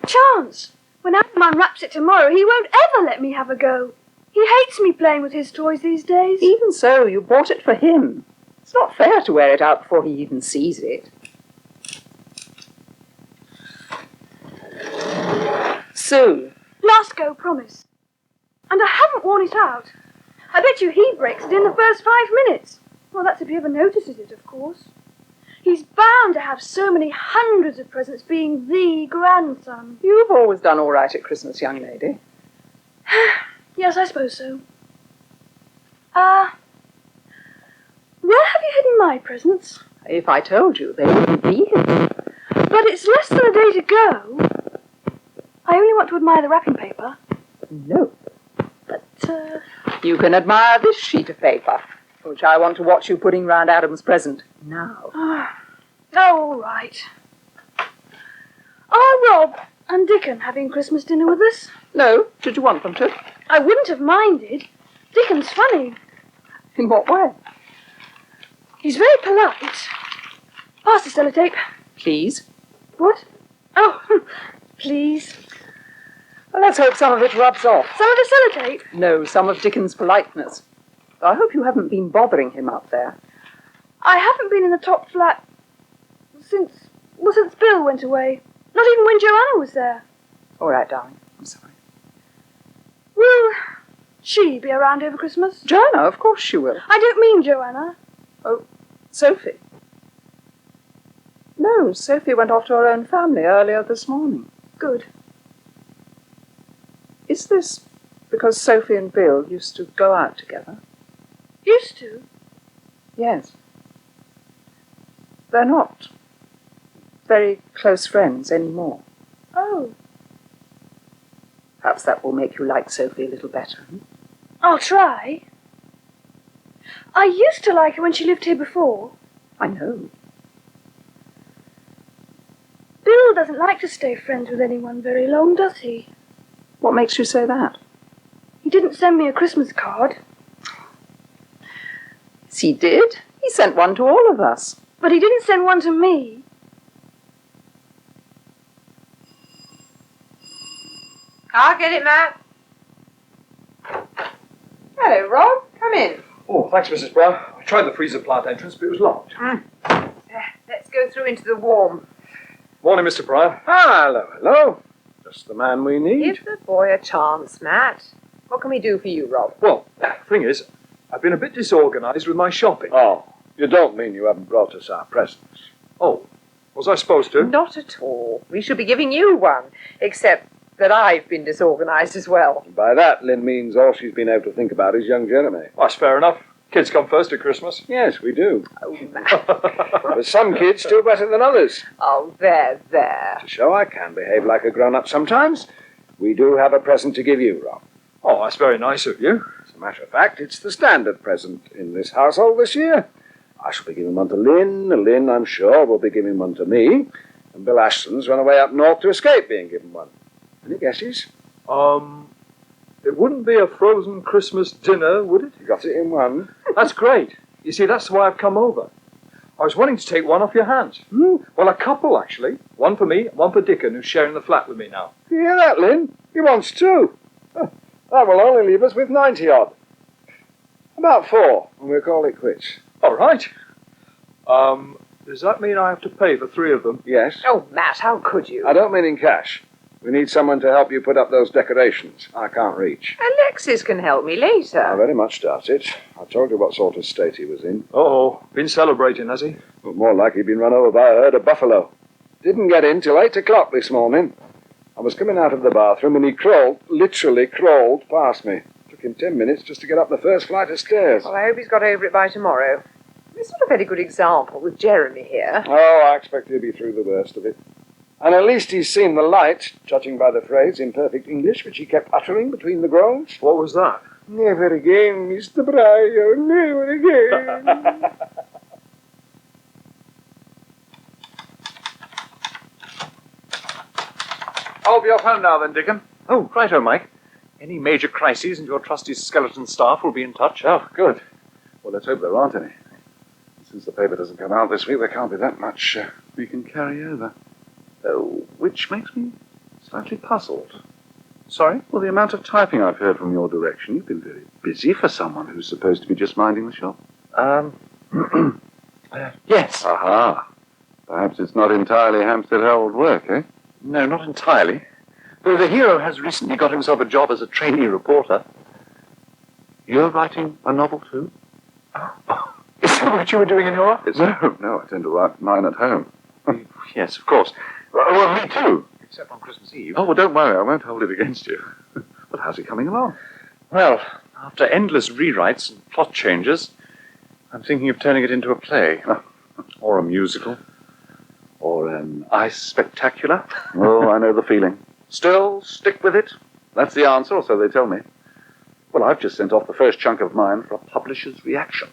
Chance! When Adam unwraps it tomorrow, he won't ever let me have a go. He hates me playing with his toys these days. Even so, you bought it for him. It's not fair to wear it out before he even sees it. Sue. Last go, promise. And I haven't worn it out. I bet you he breaks it in the first 5 minutes. Well, that's if he ever notices it, of course. He's bound to have so many hundreds of presents, being the grandson. You've always done all right at Christmas, young lady. Yes, I suppose so. Where have you hidden my presents? If I told you, they wouldn't be here. But it's less than a day to go. I only want to admire the wrapping paper. No. But, You can admire this sheet of paper, which I want to watch you putting round Adam's present now. Oh, all right. Are Rob and Dickon having Christmas dinner with us? No. Did you want them to? I wouldn't have minded. Dickon's funny. In what way? He's very polite. Pass the sellotape. Please. What? Oh, please. Well, let's hope some of it rubs off. Some of the sellotape? No, some of Dickon's politeness. I hope you haven't been bothering him up there. I haven't been in the top flat since Bill went away. Not even when Joanna was there. All right, darling. I'm sorry. Will she be around over Christmas? Joanna, of course she will. I don't mean Joanna. Oh, Sophie. No, Sophie went off to her own family earlier this morning. Good. Is this because Sophie and Bill used to go out together? Used to? Yes. They're not very close friends anymore. Oh. Perhaps that will make you like Sophie a little better. I'll try. I used to like her when she lived here before. I know. Bill doesn't like to stay friends with anyone very long, does he? What makes you say that? He didn't send me a Christmas card. Yes, he did. He sent one to all of us. But he didn't send one to me. I'll get it, Matt. Hello, Rob. Come in. Oh, thanks, Mrs. Brown. I tried the freezer plant entrance, but it was locked. Let's go through into the warm. Morning, Mr. Bryan. Ah, hello, hello. Just the man we need. Give the boy a chance, Matt. What can we do for you, Rob? Well, the thing is, I've been a bit disorganised with my shopping. Oh, you don't mean you haven't brought us our presents? Oh, was I supposed to? Not at all. We should be giving you one, except that I've been disorganised as well. By that, Lynn means all she's been able to think about is young Jeremy. That's fair enough. Kids come first at Christmas. Yes, we do. Oh, Matt. But some kids do better than others. Oh, there. To show I can behave like a grown-up sometimes, we do have a present to give you, Rob. Oh, that's very nice of you. As a matter of fact, it's the standard present in this household this year. I shall be giving one to Lynn. Lynn, I'm sure, will be giving one to me. And Bill Ashton's run away up north to escape being given one. Any guesses? It wouldn't be a frozen Christmas dinner, would it? You got it in one. That's great. You see, that's why I've come over. I was wanting to take one off your hands. Well, a couple, actually. One for me, one for Dickon, who's sharing the flat with me now. You hear that, Lynn? He wants two. That will only leave us with 90-odd. About 4, and we'll call it quits. All right. Does that mean I have to pay for 3 of them? Yes. Oh, Matt, how could you? I don't mean in cash. We need someone to help you put up those decorations. I can't reach. Alexis can help me later. I very much doubt it. I told you what sort of state he was in. Uh-oh. Been celebrating, has he? But more like he'd been run over by a herd of buffalo. Didn't get in till 8 o'clock this morning. I was coming out of the bathroom and he literally crawled past me. Took him 10 minutes just to get up the first flight of stairs. Well, I hope he's got over it by tomorrow. It's not a very good example with Jeremy here. Oh, I expect he'll be through the worst of it. And at least he's seen the light, judging by the phrase in perfect English which he kept uttering between the groans. What was that? Never again, Mr. Bryan, never again. I'll be off home now then, Dickon. Oh, righto, Mike. Any major crises and your trusty skeleton staff will be in touch. Oh, good. Well, let's hope there aren't any. Since the paper doesn't come out this week, there can't be that much we can carry over. Which makes me slightly puzzled. Sorry? Well, the amount of typing I've heard from your direction, you've been very busy for someone who's supposed to be just minding the shop. Yes. Aha. Perhaps it's not entirely Hampstead Herald work, eh? No, not entirely. Though the hero has recently got himself a job as a trainee reporter. You're writing a novel too? Oh, is that what you were doing in your office? No, I tend to write mine at home. Yes, of course. Well, me too. Except on Christmas Eve. Oh, well, don't worry, I won't hold it against you. But how's it coming along? Well, after endless rewrites and plot changes, I'm thinking of turning it into a play. Or a musical. Or an ice spectacular? Oh, I know the feeling. Still, stick with it. That's the answer, or so they tell me. Well, I've just sent off the first chunk of mine for a publisher's reaction.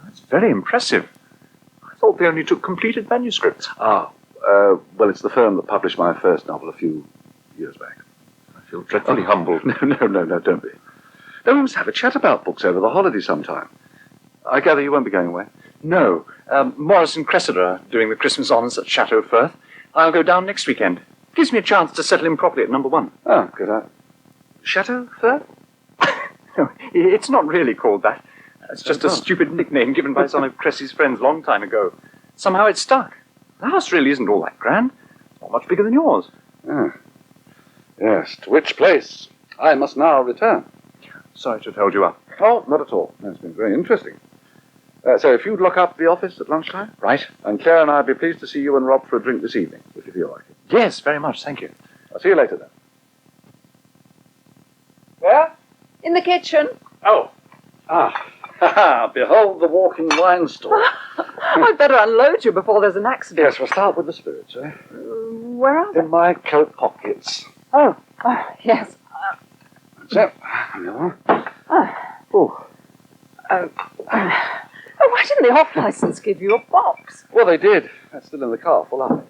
That's very impressive. I thought they only took completed manuscripts. Well, it's the firm that published my first novel a few years back. I feel dreadfully humbled. No, don't be. No, we must have a chat about books over the holiday sometime. I gather you won't be going away? No. Maurice and Cressida are doing the Christmas honours at Chateau Firth. I'll go down next weekend. Gives me a chance to settle in properly at number 1. Oh, good. Chateau Firth? No, it's not really called that. It's just a stupid nickname given by some of Cressy's friends a long time ago. Somehow it stuck. The house really isn't all that grand. It's not much bigger than yours. Ah. Yes, to which place I must now return. Sorry to have held you up. Oh, not at all. It's been very interesting. So if you'd look up the office at lunchtime. Right. And Claire and I'd be pleased to see you and Rob for a drink this evening, if you feel like it. Yes, very much, thank you. I'll see you later then. Where? In the kitchen. Oh. Behold the walking wine store. I'd better unload you before there's an accident. Yes, we'll start with the spirits, eh? Where are they? In my coat pockets. Oh, yes. So, no. Oh. Why didn't the off-licence give you a box? Well, they did. That's still in the car, full up.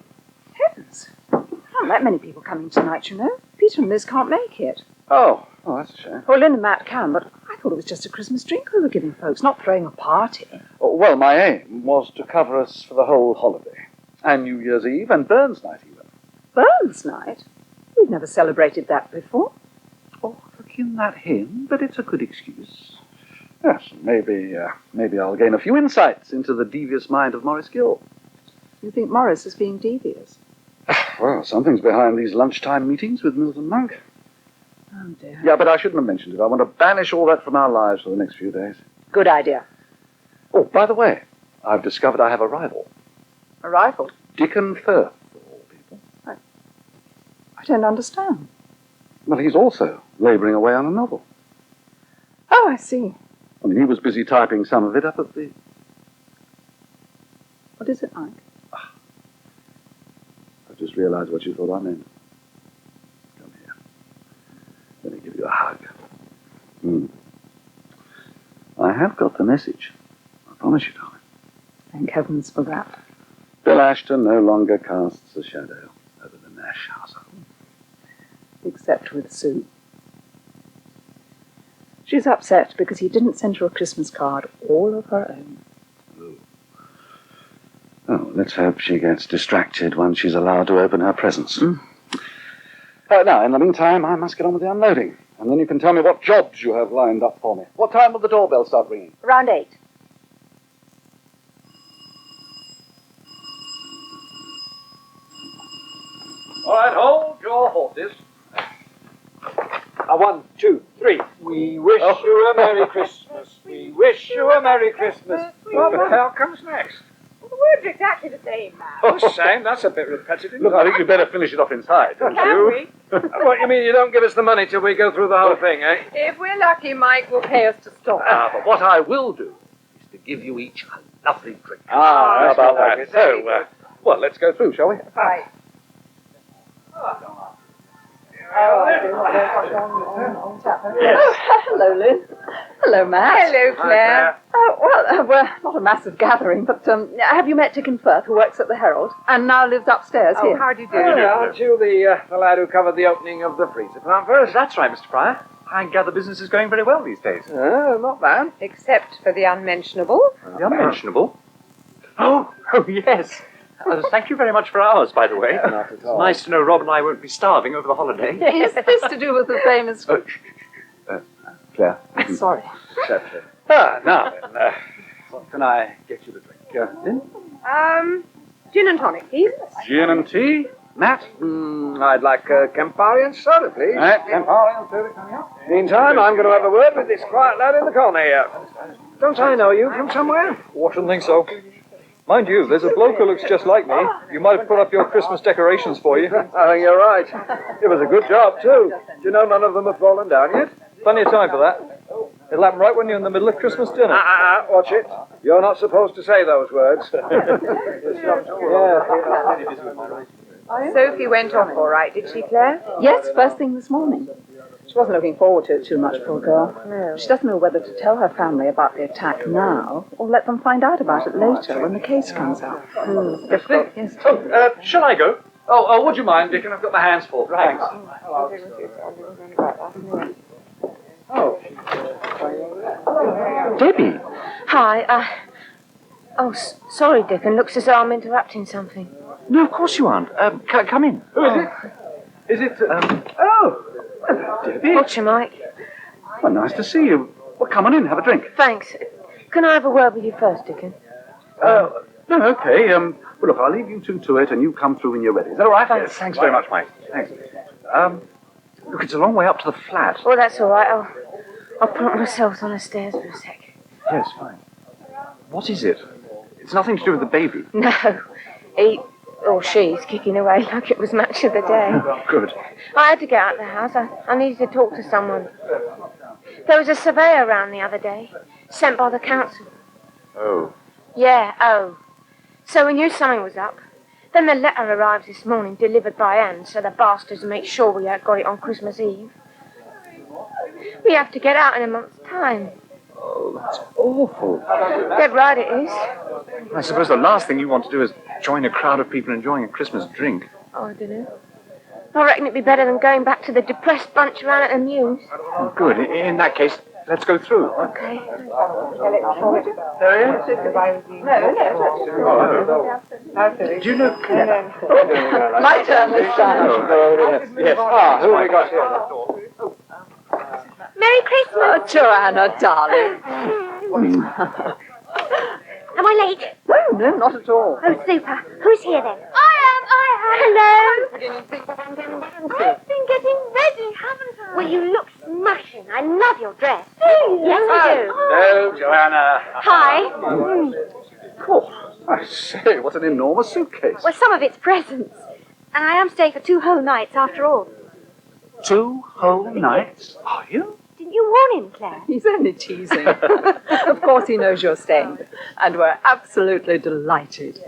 Heavens. There aren't that many people coming tonight, you know. Peter and Liz can't make it. Oh, that's a shame. Well, Lynn and Matt can, but I thought it was just a Christmas drink we were giving folks, not throwing a party. Oh, well, my aim was to cover us for the whole holiday. And New Year's Eve and Burns Night, even. Burns Night? We've never celebrated that before. Oh, forgive that hymn, but it's a good excuse. Yes, maybe I'll gain a few insights into the devious mind of Maurice Gill. You think Maurice is being devious? Well, something's behind these lunchtime meetings with Milton Monk. Oh, dear. Yeah, but I shouldn't have mentioned it. I want to banish all that from our lives for the next few days. Good idea. Oh, by the way, I've discovered I have a rival. A rival? Dickon Firth, of all people. I don't understand. Well, he's also labouring away on a novel. Oh, I see. I mean, he was busy typing some of it up at the... What is it like? I just realised what you thought I meant. Come here. Let me give you a hug. I have got the message. I promise you, darling. Thank heavens for that. Bill Ashton no longer casts a shadow over the Nash household. Except with Sue. She's upset because he didn't send her a Christmas card all of her own. Oh, let's hope she gets distracted once she's allowed to open her presents. Now, in the meantime, I must get on with the unloading. And then you can tell me what jobs you have lined up for me. What time will the doorbell start ringing? Around 8. All right, hold your horses. 1, 2, 3. We wish you a Merry Christmas. We wish you a Merry Christmas. What the hell comes next? Well, the words are exactly the same, man. Oh, Sam, that's a bit repetitive. Look, I think you'd better finish it off inside, don't you? What, you mean you don't give us the money till we go through the whole thing, eh? If we're lucky, Mike will pay us to stop. But what I will do is to give you each a lovely drink. How about that? that? So, well, let's go through, shall we? Right. Hello, Lynn. Hello, Matt. Hello, Claire. We're not a massive gathering, but have you met Dickon Firth, who works at the Herald, and now lives upstairs here? How do you do? Aren't you the lad who covered the opening of the freezer plant for us? That's right, Mr. Pryor. I gather business is going very well these days. Not bad. Except for the unmentionable. The unmentionable? Oh, yes. Thank you very much for ours, by the way. Not at It's all. nice to know Rob and I won't be starving over the holiday. Is this to do with the famous... Claire. Sorry. Now then, what can I get you to drink? Lynn? Gin and tonic, please. Gin and tea? Matt? I'd like Campari and soda, please. Campari and soda coming up. Meantime, I'm going to have a word with this quiet lad in the corner here. Don't I know you from somewhere? Oh, I shouldn't think so. Mind you, there's a bloke who looks just like me. You might have put up your Christmas decorations for you. I think you're right. It was a good job, too. Do you know none of them have fallen down yet? Plenty of time for that. It'll happen right when you're in the middle of Christmas dinner. Watch it. You're not supposed to say those words. Sophie went off all right, did she, Claire? Yes, first thing this morning. She wasn't looking forward to it too much, poor girl. No. She doesn't know whether to tell her family about the attack now or let them find out about it later when the case comes out. Difficult, yes. Shall I go? Oh, would you mind, Dickon? I've got my hands full. Right. Debbie! Hi, sorry, Dickon. Looks as though I'm interrupting something. No, of course you aren't. Come in. Who is it? Is it, Debbie? What's your Mike? Well, nice to see you. Well, come on in, have a drink. Thanks. Can I have a word with you first, Dickon? No, okay. Well, look, I'll leave you two to it, and you come through when you're ready. Is that all right? Thanks. Yes, thanks very much, Mike. Thanks. Look, it's a long way up to the flat. Oh, that's all right. I'll put myself on the stairs for a sec. Yes, fine. What is it? It's nothing to do with the baby. No, he or she's kicking away like it was match of the day. Oh, good. I had to get out of the house. I needed to talk to someone. There was a surveyor around the other day, sent by the council. Oh. Yeah, oh. So we knew something was up. Then the letter arrives this morning, delivered by hand, so the bastards make sure we got it on Christmas Eve. We have to get out in a month's time. Oh, that's awful. Dead right it is. I suppose the last thing you want to do is join a crowd of people enjoying a Christmas drink. Oh, I don't know. I reckon it'd be better than going back to the depressed bunch around at the Mews. Oh, good. In that case, let's go through. Okay. There he is. Do you know Claire? My turn this time. Yes. Who have we got here? Merry Christmas! Oh, Joanna, darling. Am I late? No, not at all. Oh, super. Who's here then? I am. Hello. I've been getting ready, haven't I? Well, you look smashing. I love your dress. Yes, I do. No, Joanna. Hi. Oh, I say, what an enormous suitcase. Well, some of it's presents. And I am staying for 2 whole nights after all. 2 whole nights? Are you? Didn't you warn him, Claire? He's only teasing. Of course he knows you're staying. And we're absolutely delighted.